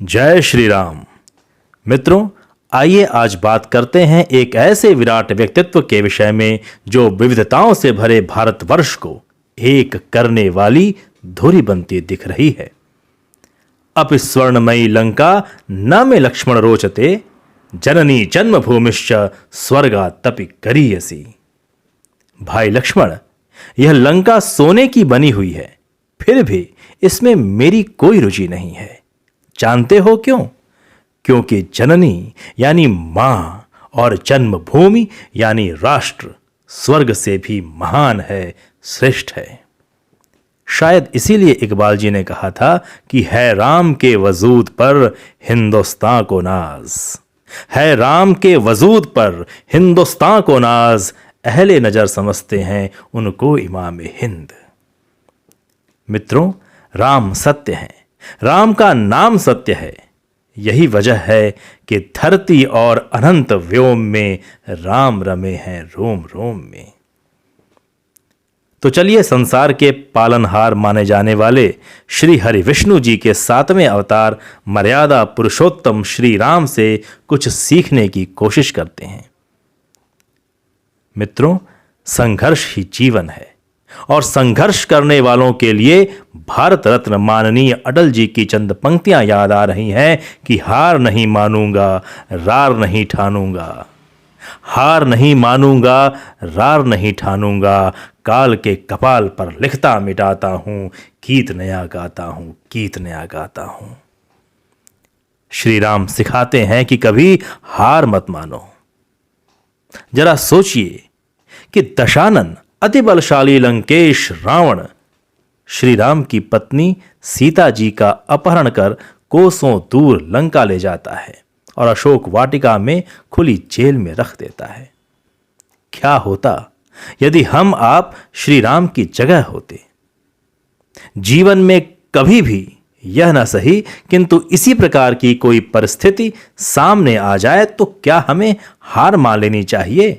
जय श्री राम। मित्रों, आइए आज बात करते हैं एक ऐसे विराट व्यक्तित्व के विषय में जो विविधताओं से भरे भारतवर्ष को एक करने वाली धुरी बनती दिख रही है। अपि स्वर्णमयी लंका न मे लक्ष्मण रोचते, जननी जन्मभूमिश्च स्वर्गात्तपि गरीयसी। भाई लक्ष्मण, यह लंका सोने की बनी हुई है, फिर भी इसमें मेरी कोई रुचि नहीं है। जानते हो क्यों? क्योंकि जननी यानी मां और जन्मभूमि यानी राष्ट्र स्वर्ग से भी महान है, श्रेष्ठ है। शायद इसीलिए इकबाल जी ने कहा था कि है राम के वजूद पर हिंदुस्तान को नाज, है राम के वजूद पर हिंदुस्तान को नाज, अहले नजर समझते हैं उनको इमाम हिंद। मित्रों, राम सत्य है, राम का नाम सत्य है। यही वजह है कि धरती और अनंत व्योम में राम रमे हैं रोम रोम में। तो चलिए संसार के पालनहार माने जाने वाले श्री हरि विष्णु जी के 7वें अवतार मर्यादा पुरुषोत्तम श्री राम से कुछ सीखने की कोशिश करते हैं। मित्रों, संघर्ष ही जीवन है और संघर्ष करने वालों के लिए भारत रत्न माननीय अटल जी की चंद पंक्तियां याद आ रही हैं कि हार नहीं मानूंगा, रार नहीं ठानूंगा, हार नहीं मानूंगा, रार नहीं ठानूंगा, काल के कपाल पर लिखता मिटाता हूं, गीत नया गाता हूं, गीत नया गाता हूं। श्री राम सिखाते हैं कि कभी हार मत मानो। जरा सोचिए कि दशानन अति बलशाली लंकेश रावण श्री राम की पत्नी सीता जी का अपहरण कर कोसों दूर लंका ले जाता है और अशोक वाटिका में खुली जेल में रख देता है। क्या होता यदि हम आप श्री राम की जगह होते? जीवन में कभी भी यह न सही किंतु इसी प्रकार की कोई परिस्थिति सामने आ जाए तो क्या हमें हार मान लेनी चाहिए?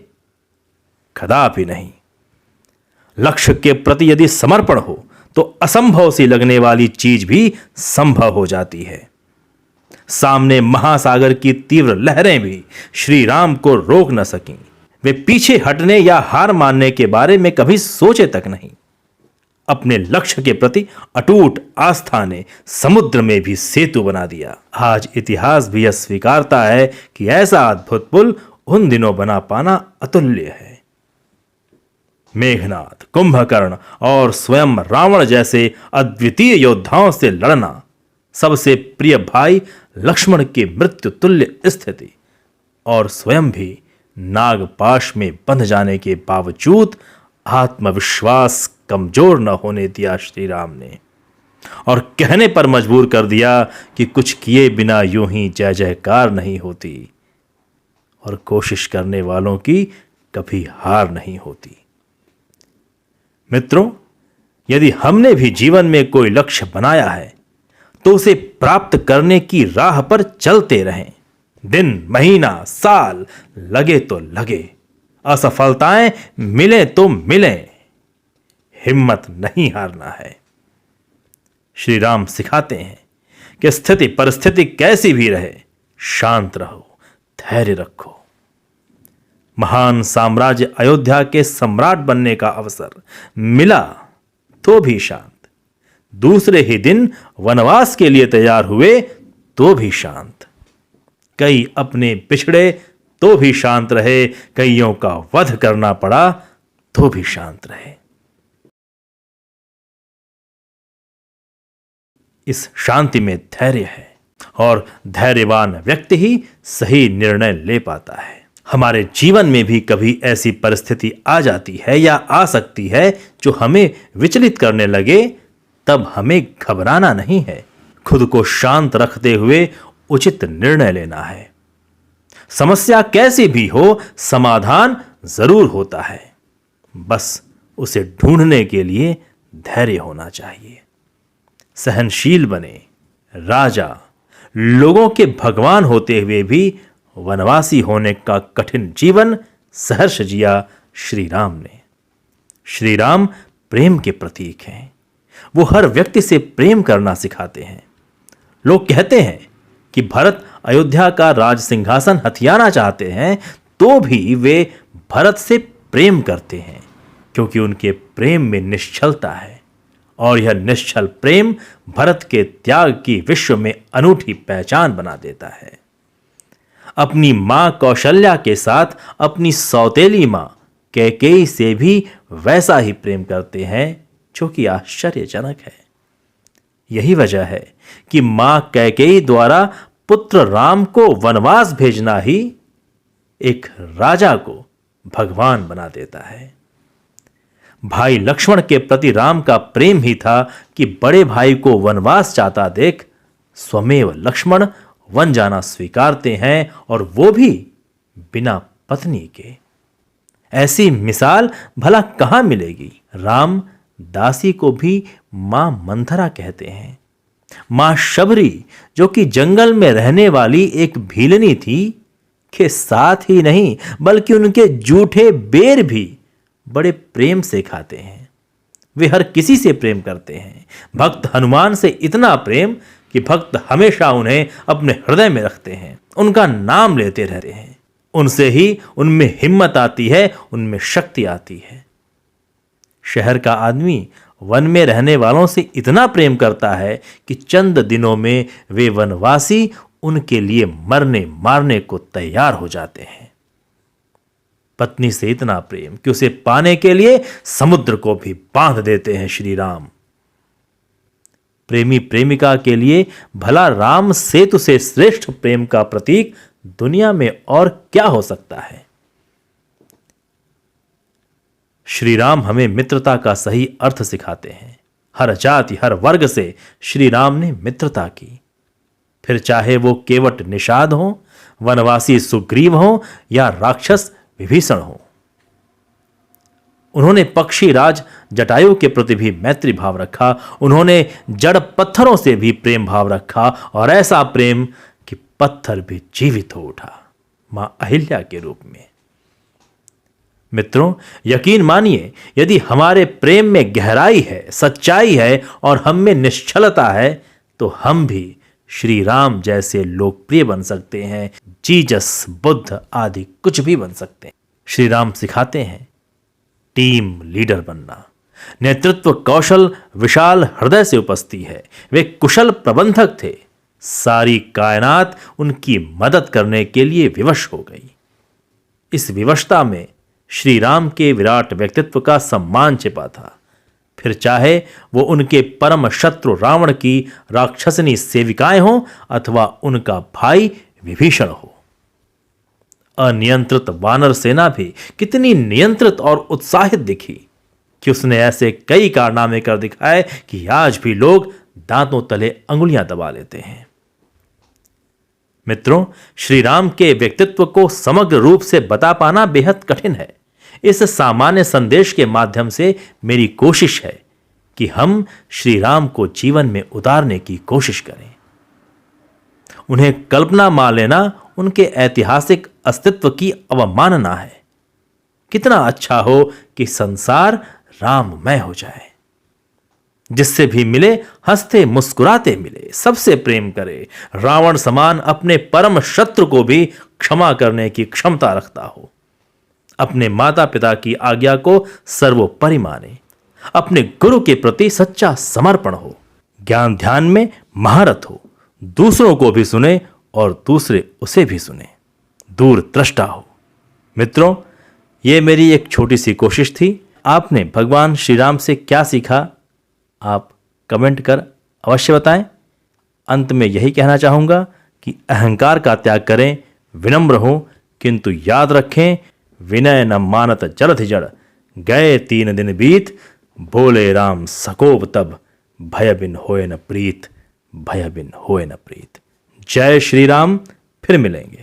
कदापि नहीं। लक्ष्य के प्रति यदि समर्पण हो तो असंभव सी लगने वाली चीज भी संभव हो जाती है। सामने महासागर की तीव्र लहरें भी श्री राम को रोक न सकीं। वे पीछे हटने या हार मानने के बारे में कभी सोचे तक नहीं। अपने लक्ष्य के प्रति अटूट आस्था ने समुद्र में भी सेतु बना दिया। आज इतिहास भी यह स्वीकारता है कि ऐसा अद्भुत पुल उन दिनों बना पाना अतुल्य है। मेघनाद, कुंभकर्ण और स्वयं रावण जैसे अद्वितीय योद्धाओं से लड़ना, सबसे प्रिय भाई लक्ष्मण की मृत्यु तुल्य स्थिति और स्वयं भी नागपाश में बंध जाने के बावजूद आत्मविश्वास कमजोर न होने दिया श्री राम ने और कहने पर मजबूर कर दिया कि कुछ किए बिना यूं ही जय जयकार नहीं होती और कोशिश करने वालों की कभी हार नहीं होती। मित्रों, यदि हमने भी जीवन में कोई लक्ष्य बनाया है तो उसे प्राप्त करने की राह पर चलते रहें। दिन, महीना, साल लगे तो लगे, असफलताएं मिले तो मिले, हिम्मत नहीं हारना है। श्री राम सिखाते हैं कि स्थिति परिस्थिति कैसी भी रहे, शांत रहो, धैर्य रखो। महान साम्राज्य अयोध्या के सम्राट बनने का अवसर मिला तो भी शांत, दूसरे ही दिन वनवास के लिए तैयार हुए तो भी शांत, कई अपने पिछड़े तो भी शांत रहे, कईयों का वध करना पड़ा तो भी शांत रहे। इस शांति में धैर्य है और धैर्यवान व्यक्ति ही सही निर्णय ले पाता है। हमारे जीवन में भी कभी ऐसी परिस्थिति आ जाती है या आ सकती है जो हमें विचलित करने लगे, तब हमें घबराना नहीं है, खुद को शांत रखते हुए उचित निर्णय लेना है। समस्या कैसी भी हो, समाधान जरूर होता है, बस उसे ढूंढने के लिए धैर्य होना चाहिए। सहनशील बने, राजा, लोगों के भगवान होते हुए भी वनवासी होने का कठिन जीवन सहर्ष जिया श्री राम ने। श्री राम प्रेम के प्रतीक हैं। वो हर व्यक्ति से प्रेम करना सिखाते हैं। लोग कहते हैं कि भरत अयोध्या का राज सिंहासन हथियाना चाहते हैं, तो भी वे भरत से प्रेम करते हैं, क्योंकि उनके प्रेम में निश्चलता है और यह निश्चल प्रेम भरत के त्याग की विश्व में अनूठी पहचान बना देता है। अपनी मां कौशल्या के साथ अपनी सौतेली मां कैकेयी से भी वैसा ही प्रेम करते हैं, जो कि आश्चर्यजनक है। यही वजह है कि मां कैकेयी द्वारा पुत्र राम को वनवास भेजना ही एक राजा को भगवान बना देता है। भाई लक्ष्मण के प्रति राम का प्रेम ही था कि बड़े भाई को वनवास जाता देख स्वमेव लक्ष्मण वन जाना स्वीकारते हैं, और वो भी बिना पत्नी के। ऐसी मिसाल भला कहां मिलेगी। राम दासी को भी मां मंथरा कहते हैं। मां शबरी, जो कि जंगल में रहने वाली एक भीलनी थी, के साथ ही नहीं बल्कि उनके जूठे बेर भी बड़े प्रेम से खाते हैं। वे हर किसी से प्रेम करते हैं। भक्त हनुमान से इतना प्रेम कि भक्त हमेशा उन्हें अपने हृदय में रखते हैं, उनका नाम लेते रहते हैं। उनसे ही उनमें हिम्मत आती है, उनमें शक्ति आती है। शहर का आदमी वन में रहने वालों से इतना प्रेम करता है कि चंद दिनों में वे वनवासी उनके लिए मरने मारने को तैयार हो जाते हैं। पत्नी से इतना प्रेम कि उसे पाने के लिए समुद्र को भी बांध देते हैं श्री राम। प्रेमी प्रेमिका के लिए भला राम सेतु से श्रेष्ठ प्रेम का प्रतीक दुनिया में और क्या हो सकता है। श्री राम हमें मित्रता का सही अर्थ सिखाते हैं। हर जाति हर वर्ग से श्री राम ने मित्रता की, फिर चाहे वो केवट निषाद हो, वनवासी सुग्रीव हो या राक्षस विभीषण हो। उन्होंने पक्षी राज जटायु के प्रति भी मैत्री भाव रखा। उन्होंने जड़ पत्थरों से भी प्रेम भाव रखा, और ऐसा प्रेम कि पत्थर भी जीवित हो उठा, मां अहिल्या के रूप में। मित्रों, यकीन मानिए, यदि हमारे प्रेम में गहराई है, सच्चाई है और हम में निश्चलता है, तो हम भी श्री राम जैसे लोकप्रिय बन सकते हैं। जीसस, बुद्ध आदि कुछ भी बन सकते हैं। श्री राम सिखाते हैं टीम लीडर बनना। नेतृत्व कौशल विशाल हृदय से उपस्थित है। वे कुशल प्रबंधक थे। सारी कायनात उनकी मदद करने के लिए विवश हो गई। इस विवशता में श्री राम के विराट व्यक्तित्व का सम्मान छिपा था। फिर चाहे वो उनके परम शत्रु रावण की राक्षसनी सेविकाएं हों अथवा उनका भाई विभीषण हो। अनियंत्रित वानर सेना भी कितनी नियंत्रित और उत्साहित दिखी कि उसने ऐसे कई कारनामे कर दिखाए कि आज भी लोग दांतों तले अंगुलियां दबा लेते हैं। मित्रों, श्री राम के व्यक्तित्व को समग्र रूप से बता पाना बेहद कठिन है। इस सामान्य संदेश के माध्यम से मेरी कोशिश है कि हम श्री राम को जीवन में उतारने की कोशिश करें। उन्हें कल्पना मान लेना उनके ऐतिहासिक अस्तित्व की अवमानना है। कितना अच्छा हो कि संसार राममय हो जाए, जिससे भी मिले हंसते मुस्कुराते मिले, सबसे प्रेम करे, रावण समान अपने परम शत्रु को भी क्षमा करने की क्षमता रखता हो, अपने माता पिता की आज्ञा को सर्वोपरि माने, अपने गुरु के प्रति सच्चा समर्पण हो, ज्ञान ध्यान में महारत हो, दूसरों को भी सुने और दूसरे उसे भी सुने, दूरदृष्टा हो। मित्रों, ये मेरी एक छोटी सी कोशिश थी। आपने भगवान श्री राम से क्या सीखा, आप कमेंट कर अवश्य बताएं। अंत में यही कहना चाहूँगा कि अहंकार का त्याग करें, विनम्र हों, किंतु याद रखें, विनय न मानत जलधि जड़, गए 3 दिन बीत, बोले राम सकोब तब, भय बिन होए न प्रीत, भय बिन होए न प्रीत। जय श्री राम। फिर मिलेंगे।